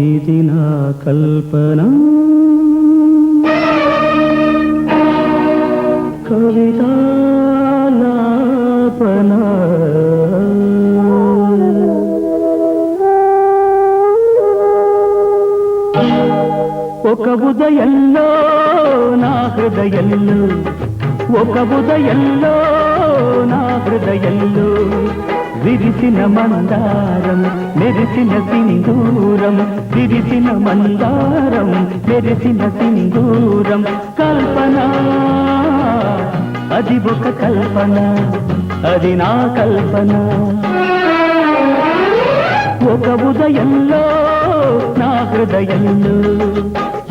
ఇది నా కల్పన కవితాలాపన ఒక ఉదయంలో నా హృదయంలో ఒక ఉదయంలో నా హృదయంలో విరిసిన మందారం మెరిసిన సింధూరం విరిసిన మందారం మెరిసిన సింధూరం కల్పన అది ఒక కల్పన అది నా కల్పన ఒక ఉదయంలో నా హృదయంలో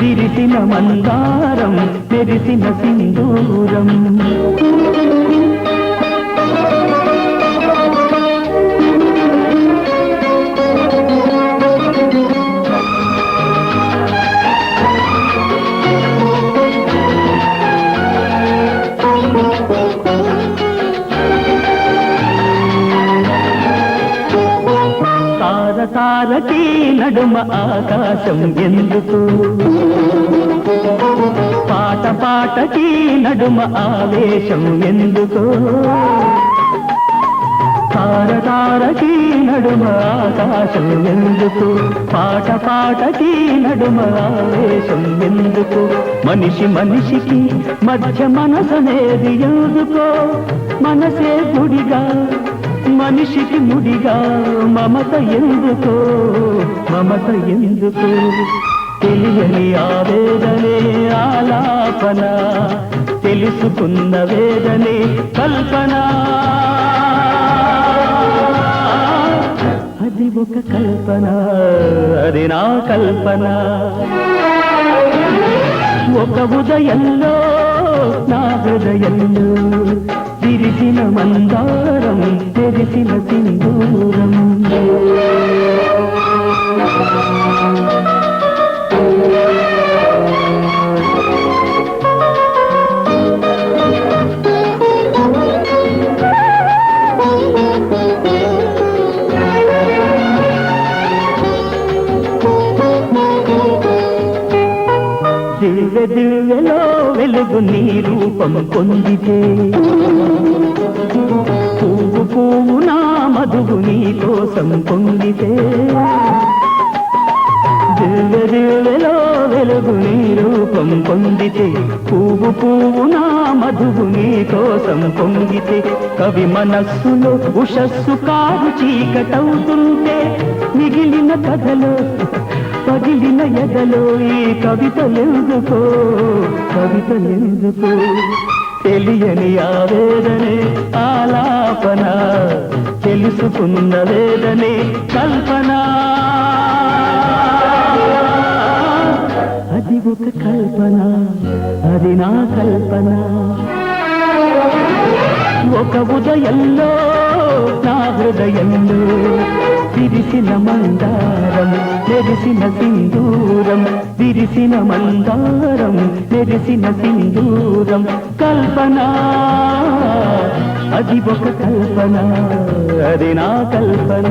విరిసిన మందారం మెరిసిన సింధూరం తారకి నడుమ ఆకాశం ఎందుకు పాట పాటకి నడుమ ఆవేశం ఎందుకు తారకి నడుమ ఆకాశం ఎందుకు పాట పాటకి నడుమ ఆవేశం ఎందుకు మనిషి మనిషికి మధ్య మనసనేది ఎందుకో మనసే గుడిగా మనిషికి ముడిగా మమత ఎందుకో మమత ఎందుకు తెలియని ఆవేదనే ఆలాపన తెలుసుకున్న వేదనే కల్పన అది ఒక కల్పన అది నా కల్పన ఒక ఉదయంలో నా హృదయంలో విరిసిన మందారం తెరిసిన సింధూరం దివ్య దివ్యలో వెలుగు నీ రూపం పొందితే పువ్వు పువ్వు నా మధువు నీ కోసం పొందితే దివ్య దివ్యలో వెలుగు నీ రూపం పొందితే పువ్వు పువ్వు నా మధువు నీ కోసం పొంగితే కవి మనస్సులో ఉషస్సు కారు చీకటవుతుంటే మిగిలిన కథలో పగిలిన ఎదలో ఈ కవితలెందుకో కవితలెందుకో తెలియని ఆవేదనే ఆలాపన తెలుసుకున్న వేదనే కల్పన అది ఒక కల్పన అది నా కల్పన ఒక ఉదయంలో నా హృదయంలో విరిసిన మందారం మెరిసిన సింధూరం విరిసిన మందారం మెరిసిన సింధూరం కల్పన అది ఒక కల్పన అది నా కల్పన